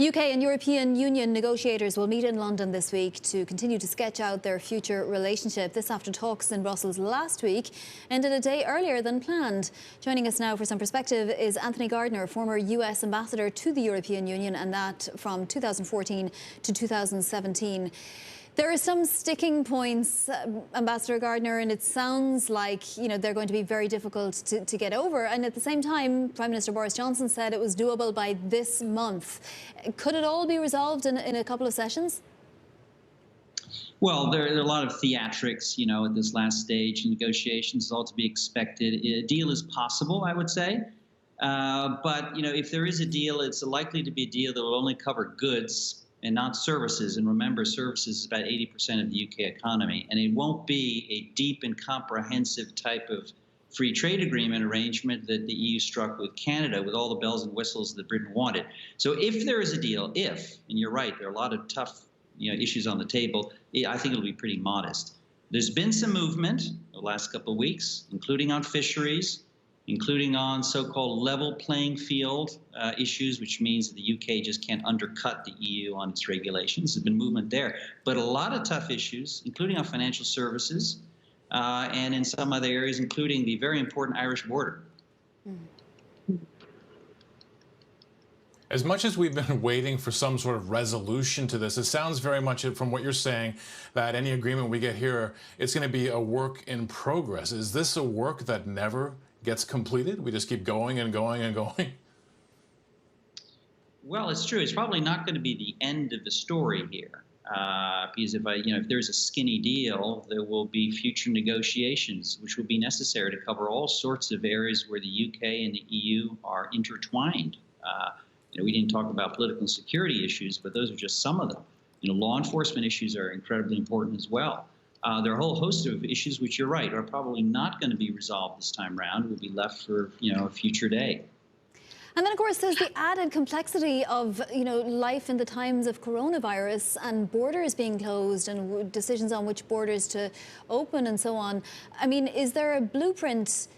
UK and European Union negotiators will meet in London this week to continue to sketch out their future relationship. This after talks in Brussels last week ended a day earlier than planned. Joining us now for some perspective is Anthony Gardner, former US ambassador to the European Union, and that from 2014 to 2017. There are some sticking points, Ambassador Gardner, and it sounds like they're going to be very difficult to get over. And at the same time, Prime Minister Boris Johnson said it was doable by this month. Could it all be resolved in a couple of sessions? Well, there are a lot of theatrics, at this last stage. Negotiations is all to be expected. A deal is possible, I would say. But if there is a deal, it's likely to be a deal that will only cover goods and not services. And remember, services is about 80% of the UK economy. And it won't be a deep and comprehensive type of free trade agreement arrangement that the EU struck with Canada with all the bells and whistles that Britain wanted. So if there is a deal, and you're right, there are a lot of tough issues on the table, I think it'll be pretty modest. There's been some movement the last couple of weeks, including on fisheries, including on so-called level playing field issues, which means that the UK just can't undercut the EU on its regulations. There's been movement there. But a lot of tough issues, including on financial services and in some other areas, including the very important Irish border. As much as we've been waiting for some sort of resolution to this, it sounds very much from what you're saying that any agreement we get here, it's going to be a work in progress. Is this a work that never gets completed? We just keep going and going and going? Well, it's true. It's probably not going to be the end of the story here. Because if there's a skinny deal, there will be future negotiations, which will be necessary to cover all sorts of areas where the UK and the EU are intertwined. We didn't talk about political and security issues, but those are just some of them. Law enforcement issues are incredibly important as well. There are a whole host of issues which, you're right, are probably not going to be resolved this time around. Will be left for a future day. And then, of course, there's the added complexity of life in the times of coronavirus and borders being closed and decisions on which borders to open and so on. I mean, is there a blueprint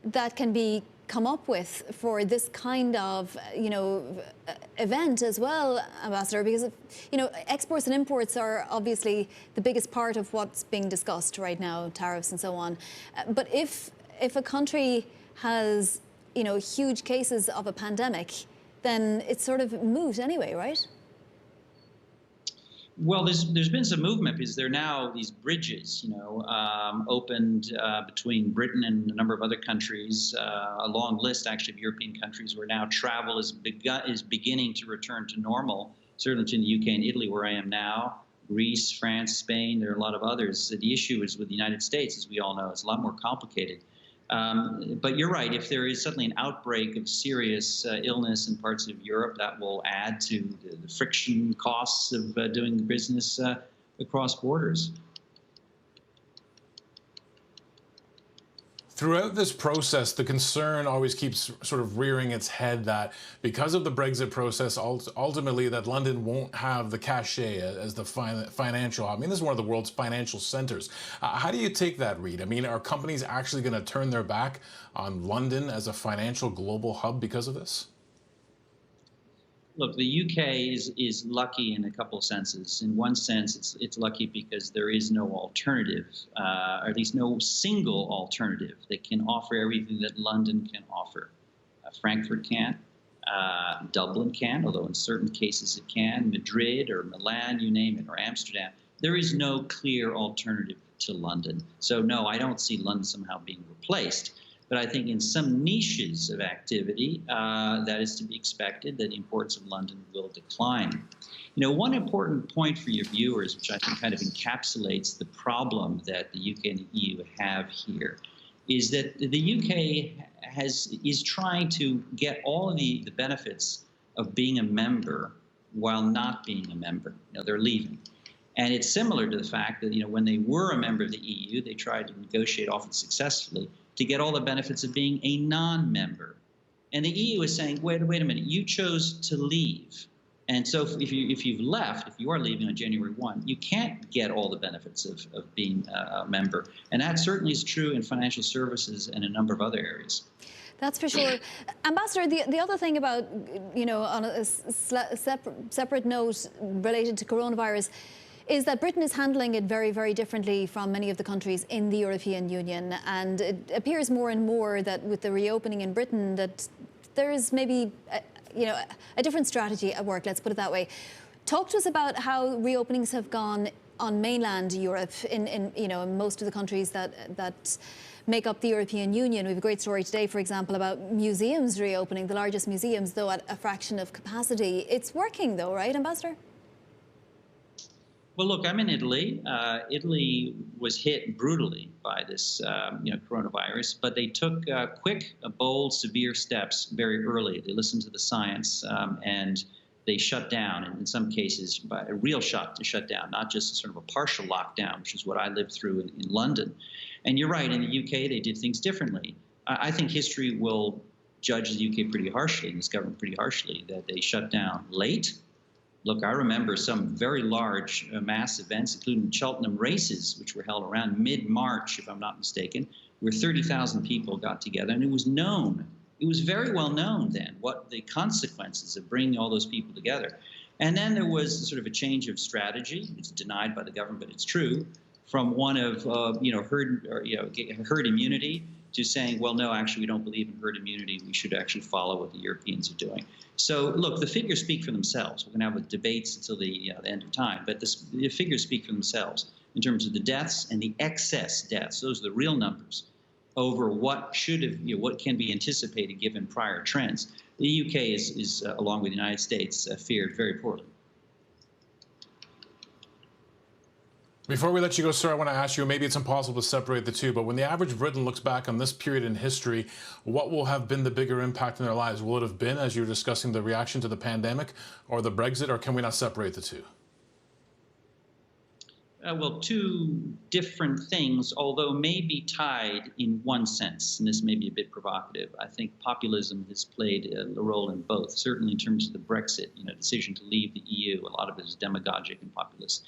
that can be come up with for this kind of event as well, Ambassador? Because exports and imports are obviously the biggest part of what's being discussed right now, tariffs and so on. But if a country has huge cases of a pandemic, then it's sort of moot anyway, right? Well, there's been some movement because there are now these bridges, opened between Britain and a number of other countries, a long list actually of European countries where now travel is beginning to return to normal, certainly to the UK and Italy where I am now, Greece, France, Spain, there are a lot of others. The issue is with the United States, as we all know, it's a lot more complicated. But you're right, if there is suddenly an outbreak of serious illness in parts of Europe, that will add to the friction costs of doing business across borders. Throughout this process, the concern always keeps sort of rearing its head that because of the Brexit process, ultimately that London won't have the cachet as the financial hub. I mean, this is one of the world's financial centers. How do you take that read? I mean, are companies actually going to turn their back on London as a financial global hub because of this? Look, the UK is lucky in a couple of senses. In one sense, it's lucky because there is no alternative, or at least no single alternative that can offer everything that London can offer. Frankfurt can, Dublin can, although in certain cases it can, Madrid or Milan, you name it, or Amsterdam. There is no clear alternative to London. So no, I don't see London somehow being replaced. But I think in some niches of activity, that is to be expected, that the importance of London will decline. One important point for your viewers, which I think kind of encapsulates the problem that the UK and the EU have here, is that the UK is trying to get all of the benefits of being a member while not being a member. They're leaving. And it's similar to the fact that, when they were a member of the EU, they tried to negotiate, often successfully, to get all the benefits of being a non-member. And the EU is saying, wait a minute, you chose to leave. And so if you've left, if you are leaving on January 1, you can't get all the benefits of being a member. And that certainly is true in financial services and a number of other areas. That's for sure. Ambassador, the other thing about, on a separate note related to coronavirus, is that Britain is handling it very, very differently from many of the countries in the European Union. And it appears more and more that with the reopening in Britain that there is maybe, a different strategy at work, let's put it that way. Talk to us about how reopenings have gone on mainland Europe in most of the countries that make up the European Union. We have a great story today, for example, about museums reopening, the largest museums, though at a fraction of capacity. It's working though, right, Ambassador? Well, look, I'm in Italy. Italy was hit brutally by this, coronavirus, but they took quick, bold, severe steps very early. They listened to the science and they shut down, and in some cases, by a real shot to shut down, not just sort of a partial lockdown, which is what I lived through in London. And you're right, in the UK, they did things differently. I think history will judge the UK pretty harshly, and this government pretty harshly, that they shut down late. Look, I remember some very large mass events, including Cheltenham races, which were held around mid-March, if I'm not mistaken, where 30,000 people got together, and it was known. It was very well known then what the consequences of bringing all those people together. And then there was sort of a change of strategy. It's denied by the government, but it's true, from one of herd immunity to saying, well, no, actually, we don't believe in herd immunity. We should actually follow what the Europeans are doing. So, look, the figures speak for themselves. We're going to have debates until the end of time, but the figures speak for themselves in terms of the deaths and the excess deaths. Those are the real numbers over what should have, what can be anticipated given prior trends. The UK is along with the United States, fared very poorly. Before we let you go, sir, I want to ask you, maybe it's impossible to separate the two, but when the average Briton looks back on this period in history, what will have been the bigger impact in their lives? Will it have been, as you were discussing, the reaction to the pandemic or the Brexit, or can we not separate the two? Well, two different things, although maybe tied in one sense, and this may be a bit provocative. I think populism has played a role in both, certainly in terms of the Brexit, decision to leave the EU. A lot of it is demagogic and populist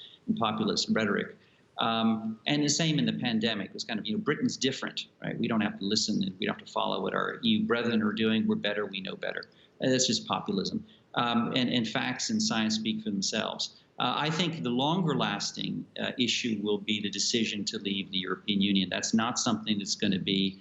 rhetoric. And the same in the pandemic. It was kind of, Britain's different, right? We don't have to listen and we don't have to follow what our EU brethren are doing. We're better, we know better. That's just populism. And facts and science speak for themselves. I think the longer-lasting issue will be the decision to leave the European Union. That's not something that's going to be,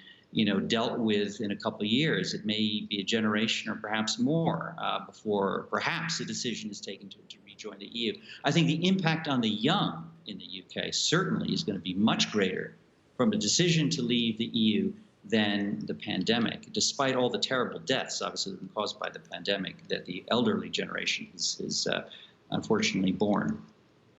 dealt with in a couple of years. It may be a generation or perhaps more before perhaps a decision is taken to rejoin the EU. I think the impact on the young in the UK certainly is going to be much greater from a decision to leave the EU than the pandemic, despite all the terrible deaths, obviously, that have been caused by the pandemic that the elderly generation is unfortunately born.